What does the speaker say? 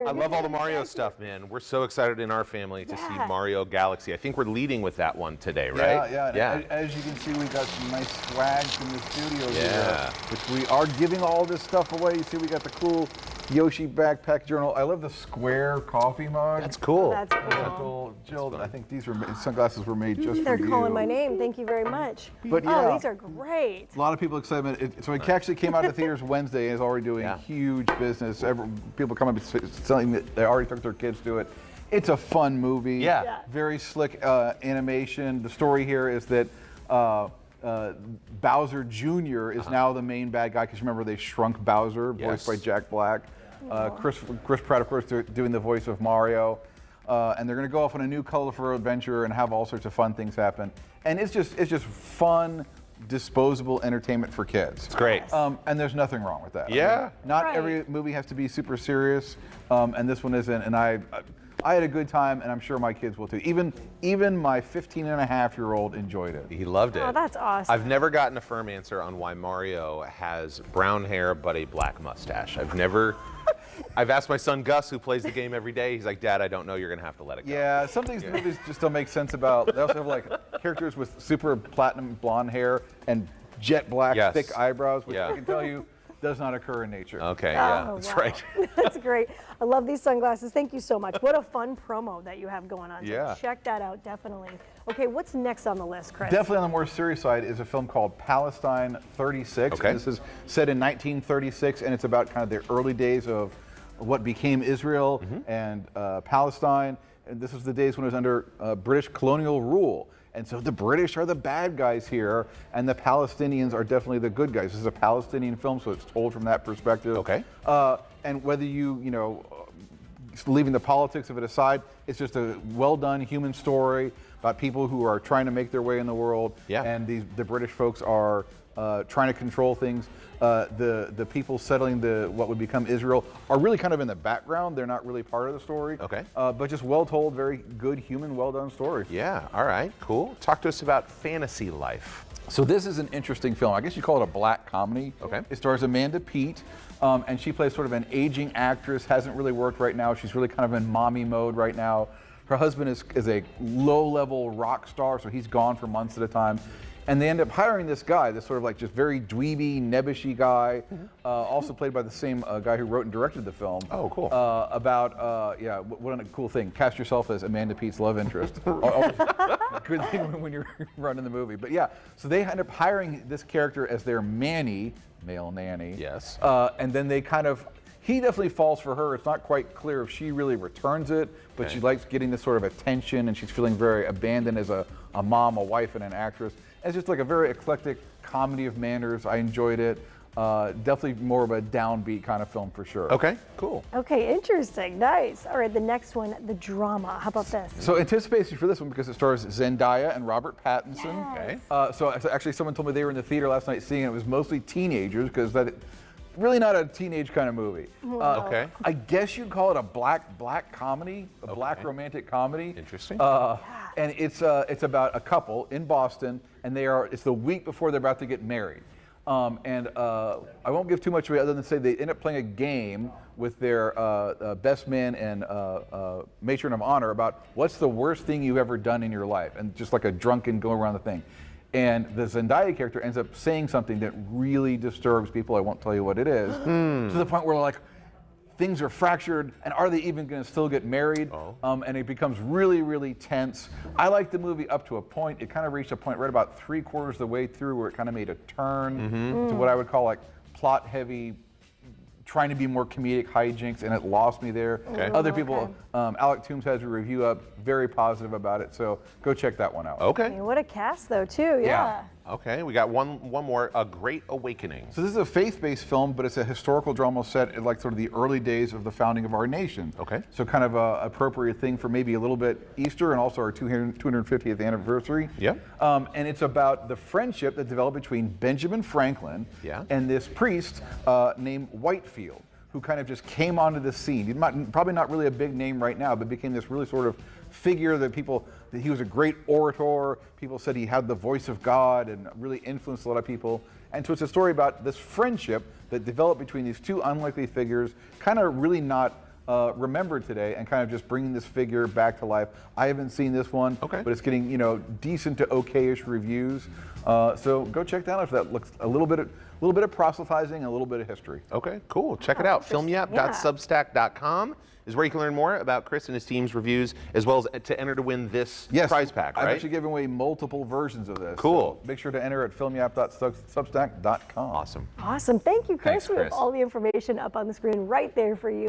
I love all the Mario stuff, man. We're so excited in our family to see Mario Galaxy. I think we're leading with that one today, right? Yeah. As you can see, we got some nice swag from the studio here, which we are giving all this stuff away. You see, we got the cool Yoshi backpack journal. I love the square coffee mug. That's cool. That's cool. Jill, I think these sunglasses were made just for you. They're calling my name. Thank you very much. But oh, these are great. A lot of people excited. So it actually came out to theaters Wednesday and is already doing huge business. People come up saying that they already took their kids to it. It's a fun movie. Very slick animation. The story here is that Bowser Jr. is now the main bad guy, because remember they shrunk Bowser, voiced by Jack Black. Chris Pratt, of course, doing the voice of Mario. And they're going to go off on a new colorful adventure and have all sorts of fun things happen. And it's just fun, disposable entertainment for kids. It's great. And there's nothing wrong with that. Yeah. I mean, not every movie has to be super serious, and this one isn't. And I had a good time, and I'm sure my kids will too. Even my 15-and-a-half-year-old enjoyed it. He loved it. Oh, that's awesome. I've never gotten a firm answer on why Mario has brown hair but a black mustache. I've asked my son Gus, who plays the game every day. He's like, Dad, I don't know. You're going to have to let it go. Yeah, some of these movies just don't make sense about. They also have like characters with super platinum blonde hair and jet black thick eyebrows, which I can tell you does not occur in nature. Okay, that's right. That's great. I love these sunglasses. Thank you so much. What a fun promo that you have going on. So check that out, definitely. Okay, what's next on the list, Chris? Definitely on the more serious side is a film called Palestine 36. Okay. This is set in 1936, and it's about kind of the early days of what became Israel and Palestine. And this was the days when it was under British colonial rule. And so the British are the bad guys here, and the Palestinians are definitely the good guys. This is a Palestinian film, so it's told from that perspective. Okay. And whether leaving the politics of it aside, it's just a well-done human story about people who are trying to make their way in the world. And the British folks are trying to control things. The people settling what would become Israel are really kind of in the background. They're not really part of the story. Okay. But just well told, very good human, well done story. Yeah. All right. Cool. Talk to us about Fantasy Life. So this is an interesting film. I guess you call it a black comedy. Okay. It stars Amanda Peet, and she plays sort of an aging actress. Hasn't really worked right now. She's really kind of in mommy mode right now. Her husband is a low-level rock star, so he's gone for months at a time. And they end up hiring this guy, this sort of like just very dweeby, nebbishy guy, also played by the same guy who wrote and directed the film. Oh, cool. What a cool thing. Cast yourself as Amanda Peet's love interest. Good thing when you're running the movie. But yeah, so they end up hiring this character as their male nanny. Yes. And then they he definitely falls for her. It's not quite clear if she really returns it, but she likes getting this sort of attention, and she's feeling very abandoned as a mom, a wife, and an actress. It's just like a very eclectic comedy of manners. I enjoyed it. Definitely more of a downbeat kind of film for sure. Okay, cool. Okay, interesting, nice. All right, the next one, the drama. How about this? So anticipation for this one because it stars Zendaya and Robert Pattinson. Yes. Okay. So actually someone told me they were in the theater last night seeing it. It was mostly teenagers because really not a teenage kind of movie. Okay. I guess you'd call it a black comedy, a black romantic comedy. Interesting. And it's about a couple in Boston, and it's the week before they're about to get married. I won't give too much away other than say they end up playing a game with their best man and matron of honor about what's the worst thing you've ever done in your life, and just like a drunken go around the thing. And the Zendaya character ends up saying something that really disturbs people. I won't tell you what it is. To the point where like things are fractured, and are they even going to still get married? And it becomes really, really tense. I liked the movie up to a point. It kind of reached a point right about 3/4 of the way through where it kind of made a turn to what I would call like plot-heavy, trying to be more comedic hijinks, and it lost me there. Okay. Other people, Alec Toombs has a review up, very positive about it, so go check that one out. Okay. I mean, what a cast though, too, yeah. Okay, we got one more, A Great Awakening. So this is a faith-based film, but it's a historical drama set in like sort of the early days of the founding of our nation. Okay. So kind of a appropriate thing for maybe a little bit Easter and also our 250th anniversary. Yeah. And it's about the friendship that developed between Benjamin Franklin and this priest named Whitefield, who kind of just came onto the scene. He's probably not really a big name right now, but became this really sort of figure that he was a great orator. People said he had the voice of God and really influenced a lot of people. And so it's a story about this friendship that developed between these two unlikely figures, kind of really not remembered today and kind of just bringing this figure back to life. I haven't seen this one, Okay. but it's getting decent to okayish reviews. So go check that out if that looks a little bit of proselytizing and a little bit of history. Okay, cool. Check it out. Filmyap.substack.com is where you can learn more about Chris and his team's reviews, as well as to enter to win this prize pack, right? I've actually given away multiple versions of this. Cool. So make sure to enter at filmyap.substack.com. Awesome. Awesome. Thank you, Chris. Thanks, We have Chris. all the information up on the screen right there for you.